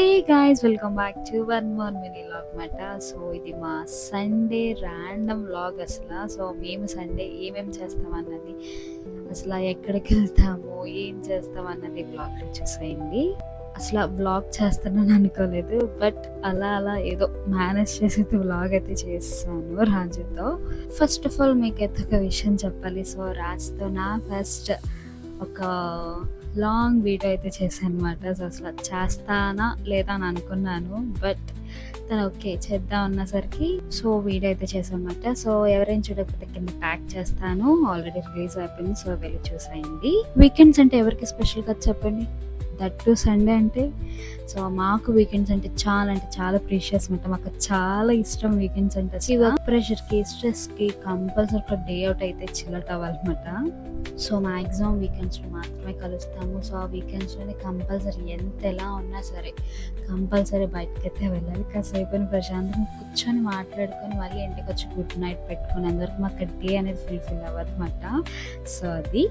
Hey guys, welcome back to one more mini vlog మాట. So ఇది మా Sunday random vlog అసలు. So మేము సండే ఏమేమి చేస్తామన్నది, అసలు ఎక్కడికి వెళ్తాము, ఏం చేస్తామన్నది వ్లాగ్లో చూసేయండి. అసలు వ్లాగ్ చేస్తానని అనుకోలేదు, బట్ అలా ఏదో మేనేజ్ చేసి వ్లాగ్ అయితే చేస్తాను రాజుతో. ఫస్ట్ ఆఫ్ ఆల్ మీకైతే ఒక విషయం చెప్పాలి. సో రాజుతో నా ఫస్ట్ ఒక లాంగ్ వీడియో అయితే చేశాను అనమాట. సో అసలు చేస్తానా లేదా అని అనుకున్నాను, బట్ తను ఓకే చేద్దాం అన్నసరికి సో వీడియో అయితే చేశాను అనమాట. సో ఎవరైనా చూడకపోతే కింద ట్యాగ్ చేస్తాను, ఆల్రెడీ రిలీజ్ అయిపోయింది. సో వెళ్ళి చూసేయండి. వీకెండ్స్ అంటే ఎవరికి స్పెషల్గా చెప్పండి, దట్ టు సండే అంటే. సో మాకు వీకెండ్స్ అంటే చాలా ప్రీషియస్ అనమాట. మాకు చాలా ఇష్టం వీకెండ్స్ అంటే. ఈ వర్క్ ప్రెషర్కి, స్ట్రెస్కి కంపల్సరీ ఒక డే అవుట్ అయితే చిల్లట్ అవ్వాలన్నమాట. సో మ్యాక్సిమం వీకెండ్స్లో మాత్రమే కలుస్తాము. సో ఆ వీకెండ్స్లోనే కంపల్సరీ ఎంత ఎలా ఉన్నా సరే కంపల్సరీ బయటకు అయితే వెళ్ళాలి. కాసేపు ప్రశాంతంగా కూర్చొని మాట్లాడుకొని మళ్ళీ ఇంటికి వచ్చి గుడ్ నైట్ పెట్టుకుని అందరికి మాకు డే అనేది ఫుల్ఫిల్ అవ్వదు అనమాట. సో అది